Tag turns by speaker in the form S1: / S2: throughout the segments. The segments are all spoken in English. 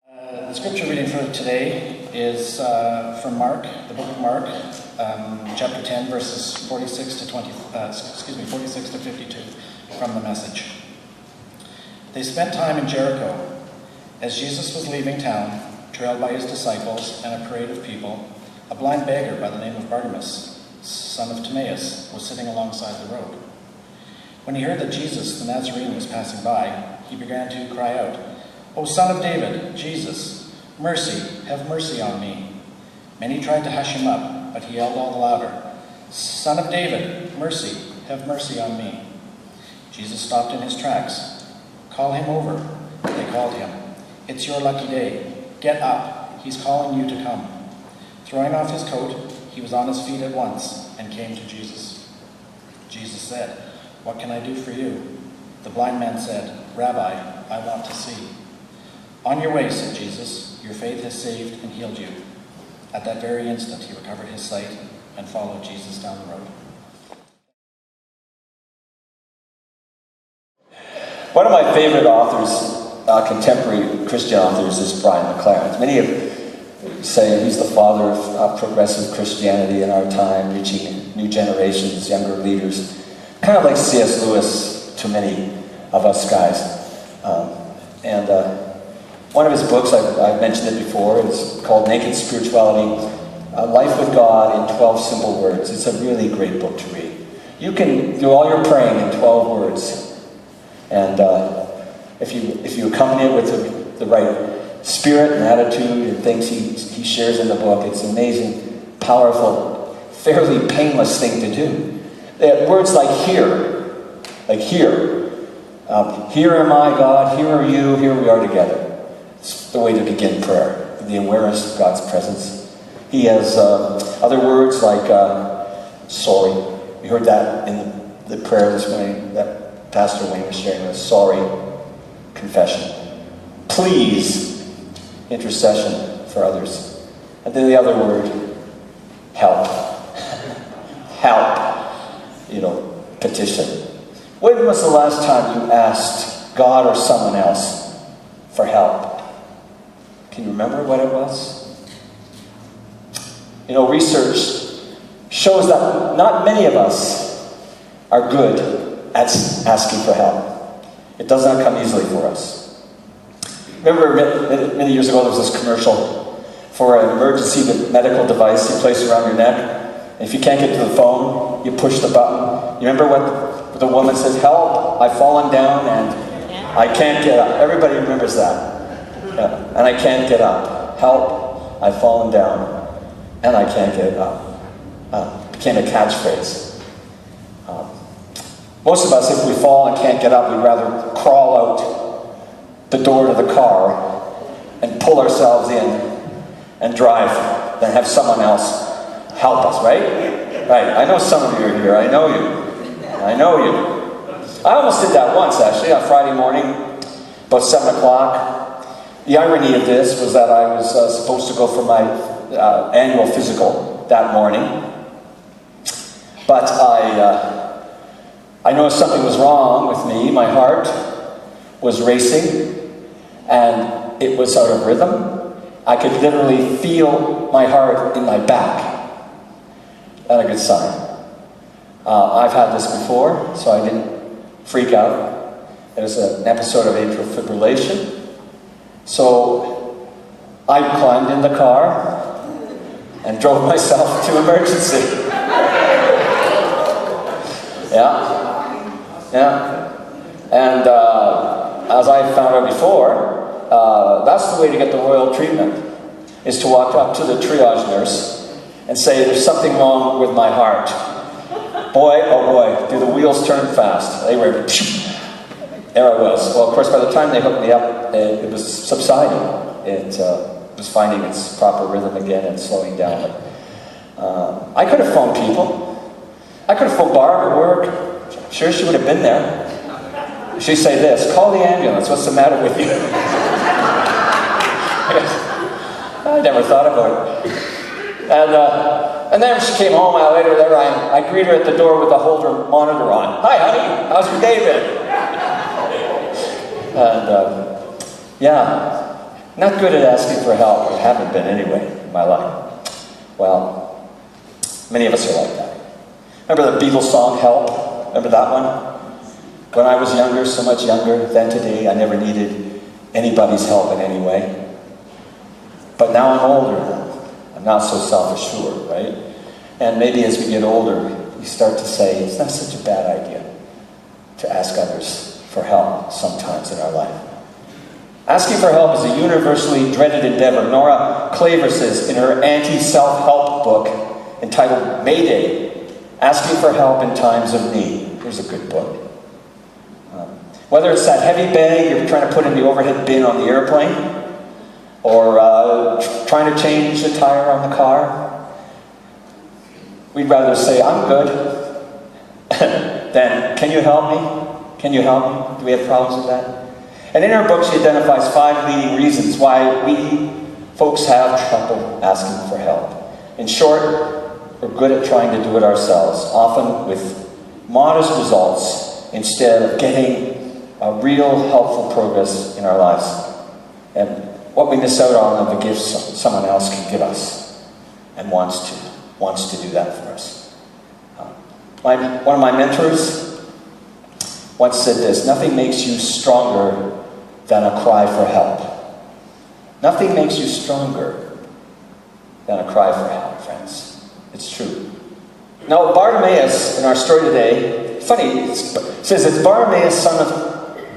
S1: The scripture reading for today is from Mark, the book of Mark, chapter 10, verses 46 to 52 from the Message. They spent time in Jericho. As Jesus was leaving town, trailed by his disciples and a parade of people, a blind beggar by the name of Bartimaeus, son of Timaeus, was sitting alongside the road. When he heard that Jesus, the Nazarene, was passing by, he began to cry out, "O Son of David, Jesus, mercy, have mercy on me." Many tried to hush him up, but he yelled all the louder, "Son of David, mercy, have mercy on me." Jesus stopped in his tracks. "Call him over," they called him. "It's your lucky day. Get up, he's calling you to come." Throwing off his coat, he was on his feet at once and came to Jesus. Jesus said, "What can I do for you?" The blind man said, "Rabbi, I want to see." "On your way," said Jesus. "Your faith has saved and healed you." At that very instant, he recovered his sight and followed Jesus down the road.
S2: One of my favorite authors, contemporary Christian authors, is Brian McLaren. Many say he's the father of progressive Christianity in our time, reaching new generations, younger leaders. Kind of like C.S. Lewis to many of us guys. One of his books, I've mentioned it before, it's called Naked Spirituality, Life with God in 12 Simple Words. It's a really great book to read. You can do all your praying in 12 words. And if you accompany it with the right spirit and attitude and things he shares in the book, it's an amazing, powerful, fairly painless thing to do. Words like here, here am I, God, here are you, here we are together. It's the way to begin prayer, the awareness of God's presence. He has other words like sorry. We heard that in the prayer this morning that Pastor Wayne was sharing with us. Sorry, confession. Please, intercession for others. And then the other word, help. Help. Petition. When was the last time you asked God or someone else for help? Can you remember what it was? Research shows that not many of us are good at asking for help. It does not come easily for us. Remember many years ago there was this commercial for an emergency medical device you place around your neck. And if you can't get to the phone, you push the button. You remember what the woman says, "Help, I've fallen down and I can't get up." Everybody remembers that. Yeah. And I can't get up. Help, I've fallen down and I can't get up. Became a catchphrase. Most of us, if we fall and can't get up, we'd rather crawl out the door to the car and pull ourselves in and drive than have someone else help us, right? Right. I know some of you are here. I know you. I almost did that once, actually, on Friday morning, about 7 o'clock. The irony of this was that I was supposed to go for my annual physical that morning. But I noticed something was wrong with me. My heart was racing, and it was out of rhythm. I could literally feel my heart in my back. Not a good sign. I've had this before, so I didn't freak out. It was an episode of atrial fibrillation. So I climbed in the car and drove myself to emergency. Yeah. And as I found out before, that's the way to get the royal treatment, is to walk up to the triage nurse and say, "There's something wrong with my heart." Boy, oh boy, do the wheels turn fast. They were, there I was. Well, of course, by the time they hooked me up, it was subsiding. It was finding its proper rhythm again and slowing down. I could have phoned people. I could have phoned Barb at work. I'm sure she would have been there. She'd say this, "Call the ambulance, what's the matter with you?" I never thought about it. And then when she came home, later there I greet her at the door with the Holder monitor on. "Hi, honey, how's your day been?" And Not good at asking for help, or haven't been anyway in my life. Well, many of us are like that. Remember the Beatles song, Help? Remember that one? When I was younger, so much younger than today, I never needed anybody's help in any way. But now I'm older. I'm not so self-assured, right? And maybe as we get older, we start to say, it's not such a bad idea to ask others for help sometimes in our life. Asking for help is a universally dreaded endeavor. Nora Claver says in her anti-self-help book entitled Mayday, Asking for Help in Times of Need. Here's a good book. Whether it's that heavy bag you're trying to put in the overhead bin on the airplane, or trying to change the tire on the car, we'd rather say, I'm good, than, can you help me? Can you help me? Do we have problems with that? And in her book, she identifies 5 leading reasons why we folks have trouble asking for help. In short, we're good at trying to do it ourselves, often with modest results, instead of getting a real helpful progress in our lives. And what we miss out on are the gifts someone else can give us and wants to do that for us. One of my mentors once said this: nothing makes you stronger than a cry for help. Nothing makes you stronger than a cry for help, friends. It's true. Now, Bartimaeus, in our story today, funny, it says it's Bartimaeus, son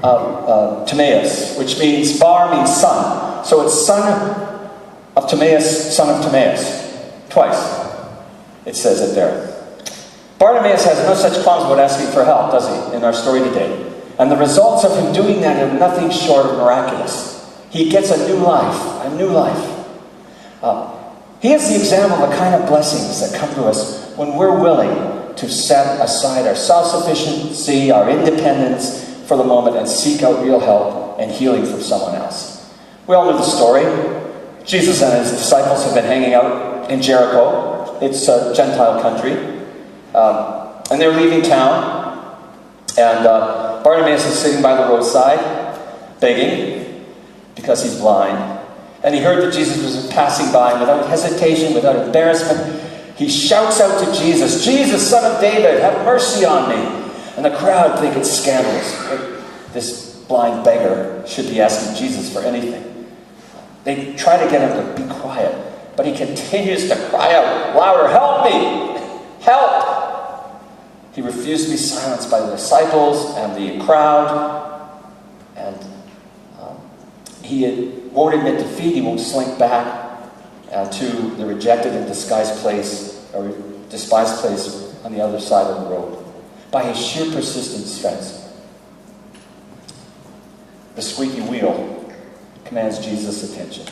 S2: of Timaeus, which means Bar means son. So it's son of Timaeus, son of Timaeus. Twice. It says it there. Bartimaeus has no such qualms about asking for help, does he, in our story today? And the results of him doing that are nothing short of miraculous. He gets a new life, a new life. He is the example of the kind of blessings that come to us when we're willing to set aside our self-sufficiency, our independence for the moment, and seek out real help and healing from someone else. We all know the story. Jesus and his disciples have been hanging out in Jericho. It's a Gentile country. And they're leaving town. And Bartimaeus is sitting by the roadside, begging, because he's blind. And he heard that Jesus was passing by, and without hesitation, without embarrassment, he shouts out to Jesus, Jesus, son of David, have mercy on me. And the crowd think it's scandalous. This blind beggar should be asking Jesus for anything. They try to get him to be quiet, but he continues to cry out louder, help me, help. He refused to be silenced by the disciples and the crowd, and he won't admit defeat. He won't slink back to the rejected and despised place on the other side of the road. By his sheer persistence, friends, the squeaky wheel commands Jesus' attention.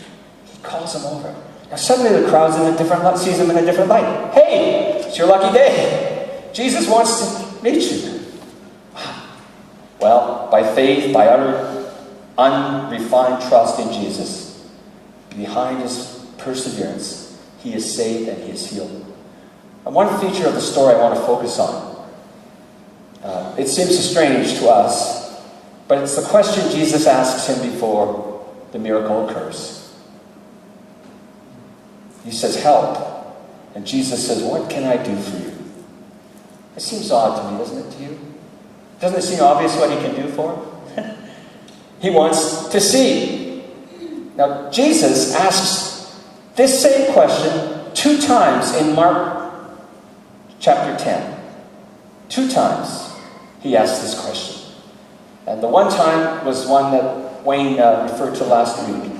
S2: He calls him over. Now suddenly the crowd sees him in a different light. Hey, it's your lucky day. Jesus wants to meet you. Wow. Well, by faith, by utter, unrefined trust in Jesus, behind his perseverance, he is saved and he is healed. And one feature of the story I want to focus on. It seems strange to us, but it's the question Jesus asks him before the miracle occurs. He says, help. And Jesus says, what can I do for you? It seems odd to me, doesn't it to you? Doesn't it seem obvious what he can do for him? He wants to see. Now, Jesus asks this same question 2 times in Mark chapter 10. 2 times he asked this question. And the one time was one that Wayne referred to last week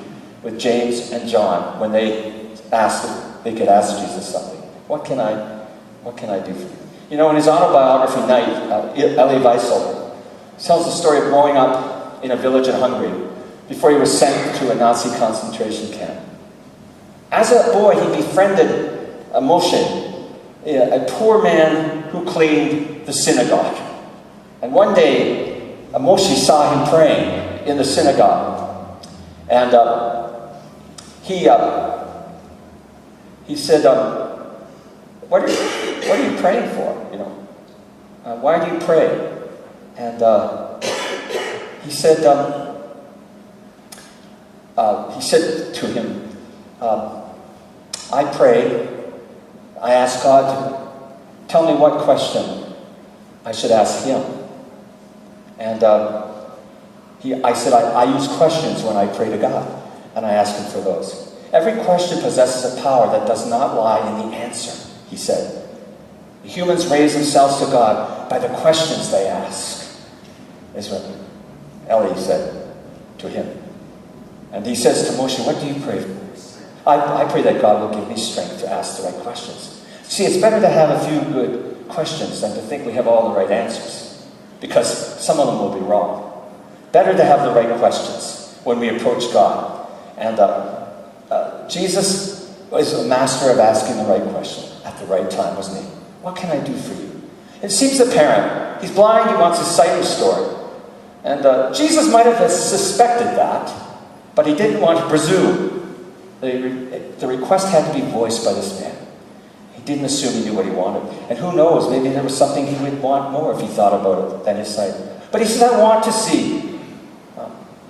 S2: with James and John, when they asked if they could ask Jesus something. What can I do for you? You know, in his autobiography, Night, Elie Wiesel tells the story of growing up in a village in Hungary before he was sent to a Nazi concentration camp. As a boy, he befriended Moshe, a poor man who cleaned the synagogue. And one day, Moshe saw him praying in the synagogue. And he said, what are you praying for? You know, why do you pray? And he said, he said to him, I pray, I ask God to tell me what question I should ask him. And I said, I use questions when I pray to God, and I ask him for those. Every question possesses a power that does not lie in the answer, he said. The humans raise themselves to God by the questions they ask, is what Eli said to him. And he says to Moshe, what do you pray for? I pray that God will give me strength to ask the right questions. See, it's better to have a few good questions than to think we have all the right answers, because some of them will be wrong. Better to have the right questions when we approach God. And Jesus was a master of asking the right question at the right time, wasn't he? What can I do for you? It seems apparent. He's blind, he wants his sight restored. And Jesus might have suspected that, but he didn't want to presume. The request had to be voiced by this man. He didn't assume he knew what he wanted. And who knows, maybe there was something he would want more if he thought about it than his sight. But he said, I want to see.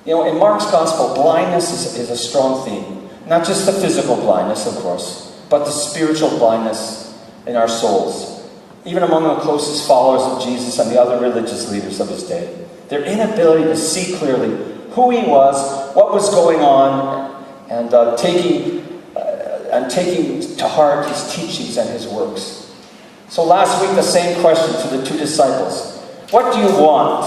S2: In Mark's gospel, blindness is a strong theme. Not just the physical blindness, of course, but the spiritual blindness in our souls. Even among the closest followers of Jesus and the other religious leaders of his day. Their inability to see clearly who he was, what was going on, and taking to heart his teachings and his works. So last week, the same question to the two disciples. What do you want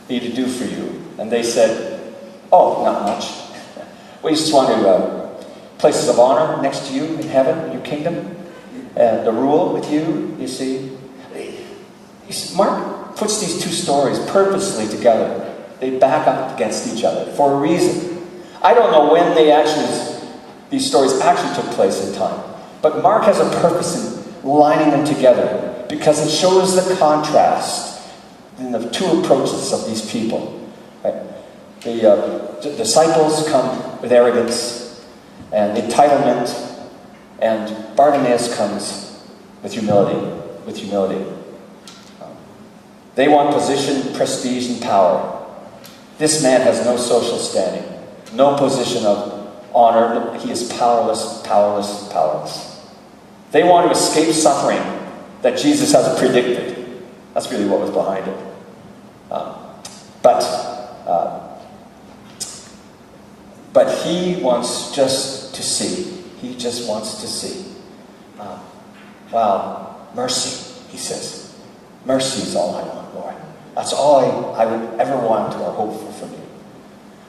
S2: me to do for you? And they said, oh, not much. We just want to places of honor next to you in heaven, your kingdom, and to rule with you, you see. Mark puts these two stories purposely together. They back up against each other for a reason. I don't know when these stories actually took place in time, but Mark has a purpose in lining them together because it shows the contrast in the two approaches of these people. Right? The disciples come with arrogance and entitlement, and Bartimaeus comes with humility. They want position, prestige, and power. This man has no social standing, no position of honor. He is powerless. They want to escape suffering that Jesus has predicted. That's really what was behind it. But he wants just to see. He just wants to see. Wow, mercy, he says. Mercy is all I want, Lord. That's all I would ever want or hope for from you.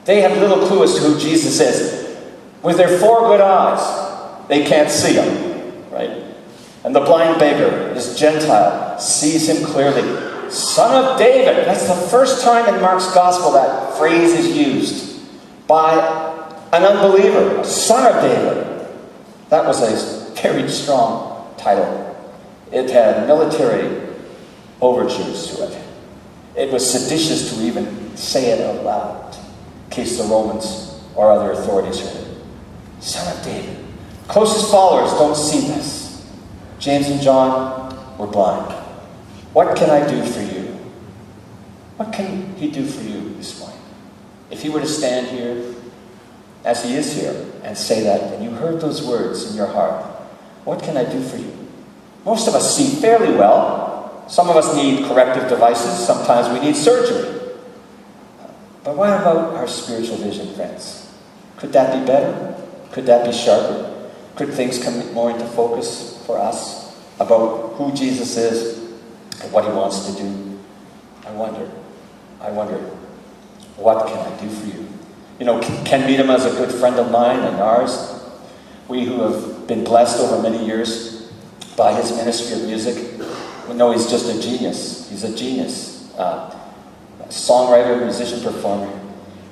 S2: They have little clue as to who Jesus is. With their 4 good eyes, they can't see him, right? And the blind beggar, this Gentile, sees him clearly. Son of David. That's the first time in Mark's gospel that phrase is used by an unbeliever. Son of David. That was a very strong title. It had military overtures to it. It was seditious to even say it out loud, in case the Romans or other authorities heard it. Son of David. Closest followers don't see this. James and John were blind. What can I do for you? What can he do for you this morning? If he were to stand here, as he is here, and say that, and you heard those words in your heart, what can I do for you? Most of us see fairly well. Some of us need corrective devices. Sometimes we need surgery. But what about our spiritual vision, friends? Could that be better? Could that be sharper? Could things come more into focus for us about who Jesus is and what he wants to do? I wonder, what can I do for you? You know, Ken Meadham is a good friend of mine and ours. We who have been blessed over many years by his ministry of music, we know he's just a genius. He's a genius. Songwriter, musician, performer.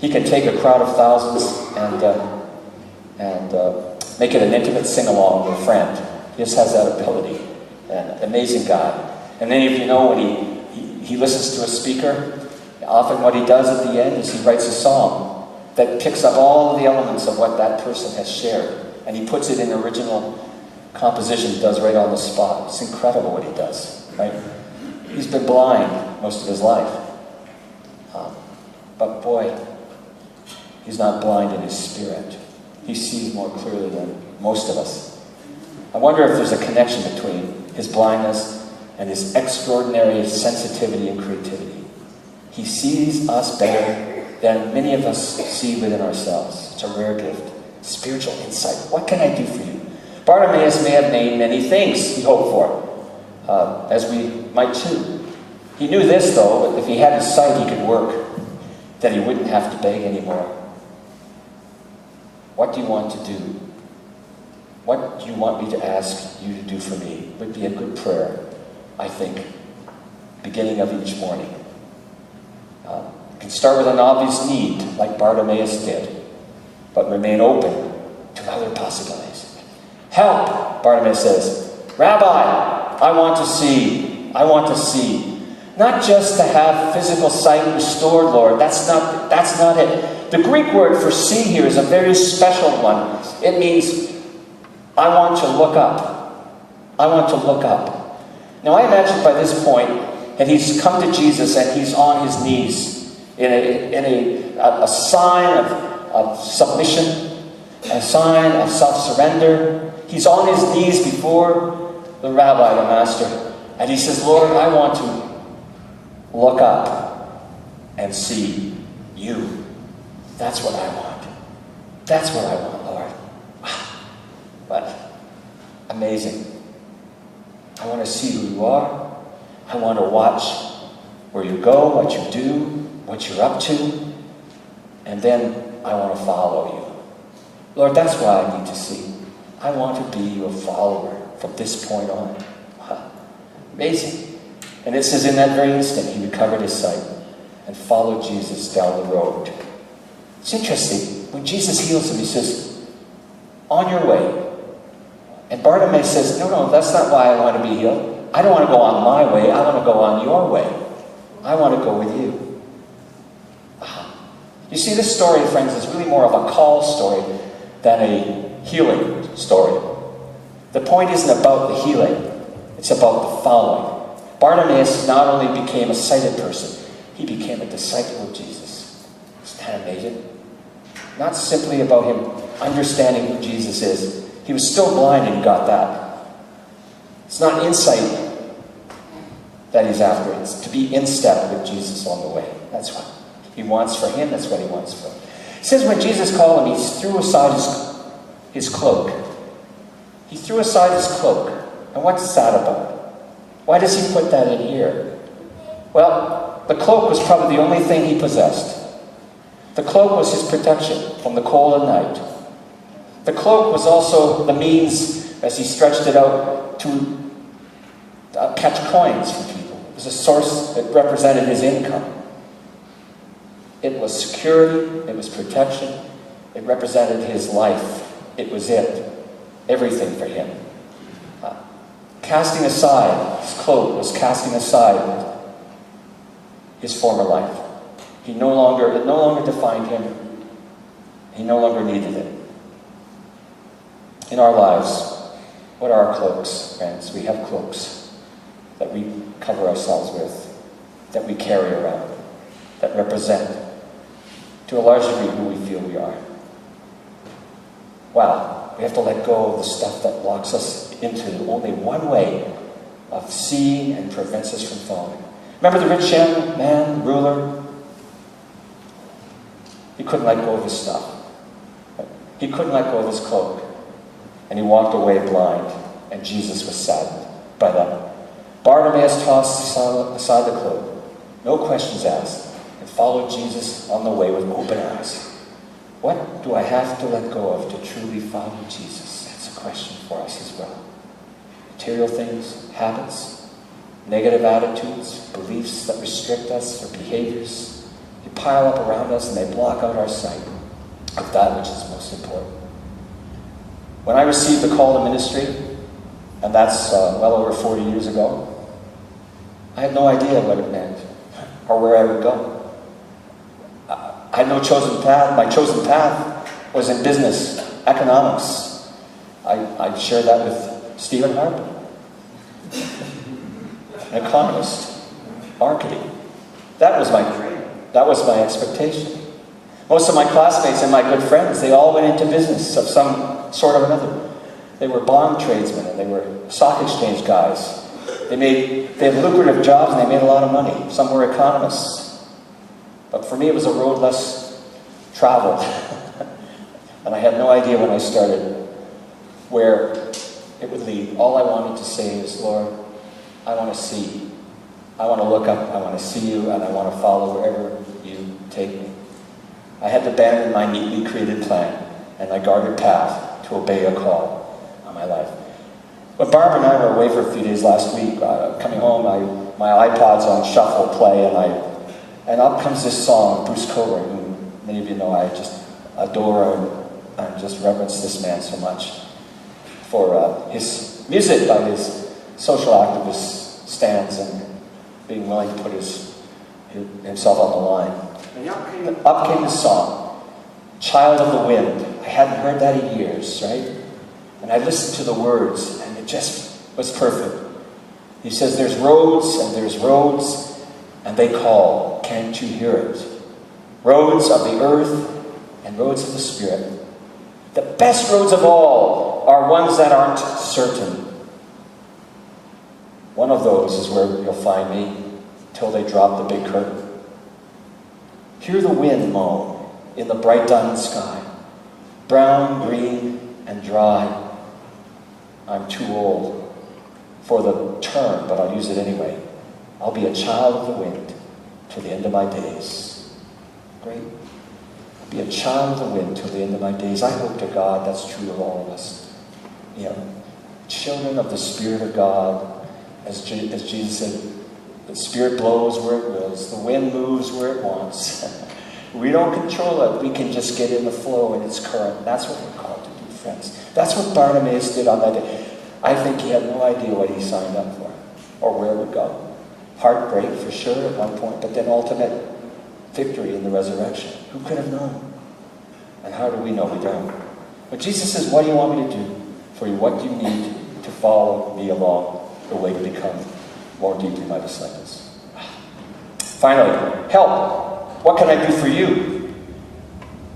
S2: He can take a crowd of thousands and make it an intimate sing-along with a friend. He just has that ability. An amazing guy. And many of you know when he listens to a speaker, often what he does at the end is he writes a song that picks up all of the elements of what that person has shared. And he puts it in original composition, he does right on the spot. It's incredible what he does, right? He's been blind most of his life. But boy, He's not blind in his spirit. He sees more clearly than most of us. I wonder if there's a connection between his blindness and his extraordinary sensitivity and creativity. He sees us better than many of us see within ourselves. It's a rare gift. Spiritual insight. What can I do for you? Bartimaeus may have named many things he hoped for, as we might too. He knew this, though, that if he had his sight, he could work, that he wouldn't have to beg anymore. What do you want to do? What do you want me to ask you to do for me? Would be a good prayer, I think, beginning of each morning. You can start with an obvious need, like Bartimaeus did, but remain open to other possibilities. Help, Bartimaeus says. Rabbi, I want to see. I want to see. Not just to have physical sight restored, Lord. That's not it. The Greek word for see here is a very special one. It means, I want to look up. I want to look up. Now I imagine by this point that he's come to Jesus and he's on his knees in a sign of submission, a sign of self-surrender. He's on his knees before the rabbi, the master, and he says, Lord, I want to look up and see you. That's what I want. That's what I want, Lord. But amazing. I want to see who you are. I want to watch where you go, what you do, what you're up to. And then I want to follow you. Lord, that's what I need to see. I want to be your follower from this point on. Wow. Amazing. And it says in that very instant, he recovered his sight and followed Jesus down the road. It's interesting. When Jesus heals him, he says, on your way. And Bartimaeus says, no, that's not why I want to be healed. I don't want to go on my way. I want to go on your way. I want to go with you. You see, this story, friends, is really more of a call story than a healing story. The point isn't about the healing. It's about the following. Bartimaeus not only became a sighted person, he became a disciple of Jesus. Isn't that amazing? Not simply about him understanding who Jesus is. He was still blind and got that. It's not insight that he's after. It's to be in step with Jesus on the way. That's what he wants for him. That's what he wants for him. It says when Jesus called him, he threw aside his cloak. He threw aside his cloak. And what's that about? Why does he put that in here? Well, the cloak was probably the only thing he possessed. The cloak was his protection from the cold of night. The cloak was also the means, as he stretched it out, to catch coins from people. It was a source that represented his income. It was security. It was protection. It represented his life. It was it. Everything for him. Casting aside his cloak was casting aside his former life. It no longer defined him. He no longer needed it. In our lives, what are our cloaks, friends? We have cloaks that we cover ourselves with, that we carry around, that represent, to a large degree, who we feel we are. Wow, we have to let go of the stuff that locks us into only one way of seeing and prevents us from following. Remember the rich young man, the ruler? He couldn't let go of his stuff. He couldn't let go of his cloak. And he walked away blind, and Jesus was saddened by that. Bartimaeus tossed aside the cloak, no questions asked, and followed Jesus on the way with open eyes. What do I have to let go of to truly follow Jesus? That's a question for us as well. Material things, habits, negative attitudes, beliefs that restrict us, or behaviors. They pile up around us and they block out our sight of that which is most important. When I received the call to ministry, and that's well over 40 years ago, I had no idea what it meant or where I would go. I had no chosen path. My chosen path was in business, economics. I shared that with Stephen Harper, an economist, marketing. That was my dream. That was my expectation. Most of my classmates and my good friends, they all went into business of some sort or another. They were bond tradesmen and they were stock exchange guys. They had lucrative jobs and they made a lot of money. Some were economists. But for me, it was a road less traveled. And I had no idea when I started where it would lead. All I wanted to say is, Lord, I want to see. I want to look up, I want to see you, and I want to follow wherever you take me. I had to abandon my neatly created plan and my guarded path to obey a call on my life. When Barb and I were away for a few days last week, coming home, my iPod's on shuffle play, and up comes this song, Bruce Coburn, who many of you know I just adore and just reverence this man so much for his music, by his social activist stands and being willing to put himself on the line. And up came this song, Child of the Wind. I hadn't heard that in years, right? And I listened to the words, and it just was perfect. He says, there's roads, and they call. Can't you hear it? Roads of the earth and roads of the Spirit. The best roads of all are ones that aren't certain. One of those is where you'll find me till they drop the big curtain. Hear the wind moan in the bright diamond sky, brown, green, and dry. I'm too old for the term, but I'll use it anyway. I'll be a child of the wind till the end of my days. Great. I'll be a child of the wind till the end of my days. I hope to God that's true of all of us. You know, children of the Spirit of God, as Jesus said, the Spirit blows where it wills. The wind moves where it wants. We don't control it. We can just get in the flow and its current. That's what we're called to do, friends. That's what Bartimaeus did on that day. I think he had no idea what he signed up for or where it would go. Heartbreak for sure at one point, but then ultimate victory in the resurrection. Who could have known? And how do we know? We don't. But Jesus says, what do you want me to do for you? What do you need to follow me along the way to become more deeply my disciples? Finally, help. What can I do for you?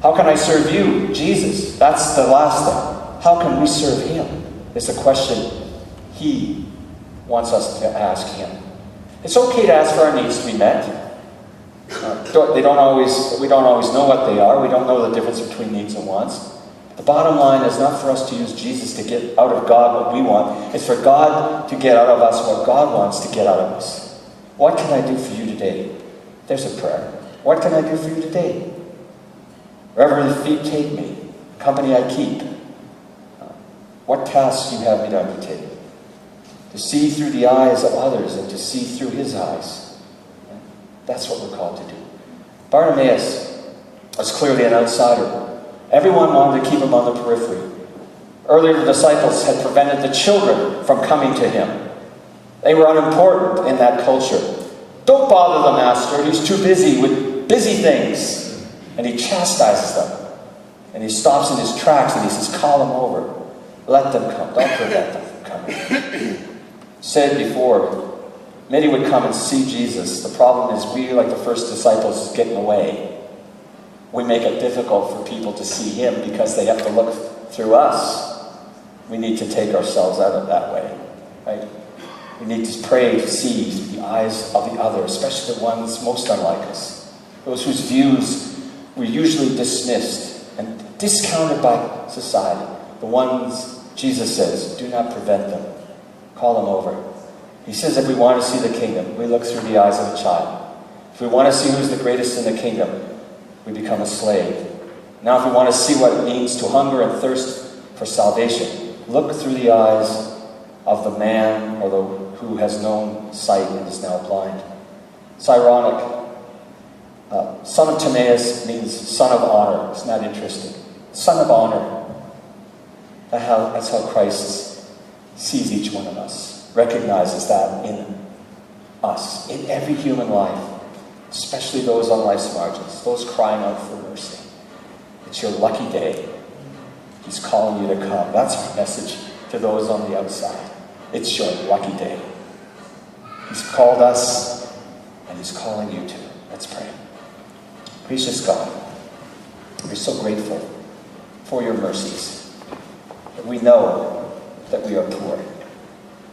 S2: How can I serve you? Jesus. That's the last thing. How can we serve him? It's a question he wants us to ask him. It's okay to ask for our needs to be met. We don't always know what they are. We don't know the difference between needs and wants. The bottom line is not for us to use Jesus to get out of God what we want. It's for God to get out of us what God wants to get out of us. What can I do for you today? There's a prayer. What can I do for you today? Wherever the feet take me, company I keep. What tasks do you have me to undertake? To see through the eyes of others and to see through his eyes. That's what we're called to do. Bartimaeus was clearly an outsider. Everyone wanted to keep him on the periphery. Earlier, the disciples had prevented the children from coming to him. They were unimportant in that culture. Don't bother the master. He's too busy with busy things. And he chastises them. And he stops in his tracks and he says, call them over. Let them come. Don't prevent them from coming. Said before, many would come and see Jesus. The problem is we, like the first disciples, is getting away. We make it difficult for people to see him because they have to look through us. We need to take ourselves out of that way. Right? We need to pray to see through the eyes of the other, especially the ones most unlike us. Those whose views were usually dismissed and discounted by society. The ones, Jesus says, do not prevent them. Call them over. He says if we want to see the kingdom, we look through the eyes of a child. If we want to see who's the greatest in the kingdom, we become a slave. Now if we want to see what it means to hunger and thirst for salvation, look through the eyes of the man who has known sight and is now blind. It's ironic. Son of Timaeus means son of honor. Isn't that interesting? Son of honor. That's how Christ sees each one of us. Recognizes that in us. In every human life. Especially those on life's margins. Those crying out for mercy. It's your lucky day. He's calling you to come. That's our message to those on the outside. It's your lucky day. He's called us, and he's calling you too. Let's pray. Gracious God, We're so grateful for your mercies. We know that we are poor.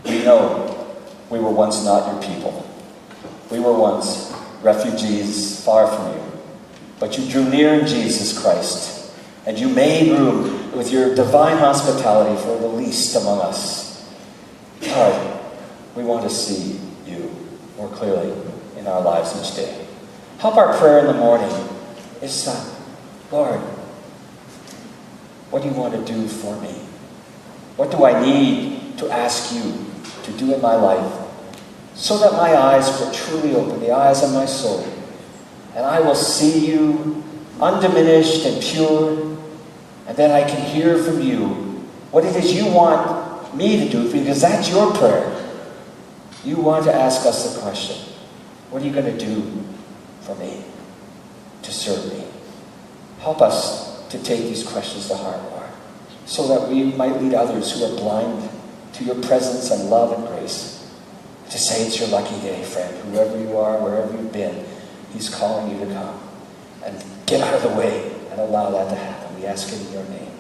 S2: We know we were once not your people. We were once refugees far from you. But you drew near in Jesus Christ, and you made room with your divine hospitality for the least among us. God, we want to see you more clearly in our lives each day. Help our prayer in the morning is, Lord, what do you want to do for me? What do I need to ask you to do in my life so that my eyes will truly open, the eyes of my soul, and I will see you undiminished and pure, and then I can hear from you what it is you want me to do, because that's your prayer. You want to ask us the question, what are you going to do for me, to serve me? Help us to take these questions to heart, Lord, so that we might lead others who are blind to your presence and love and grace. To say it's your lucky day, friend. Whoever you are, wherever you've been, he's calling you to come. And get out of the way and allow that to happen. We ask it in your name.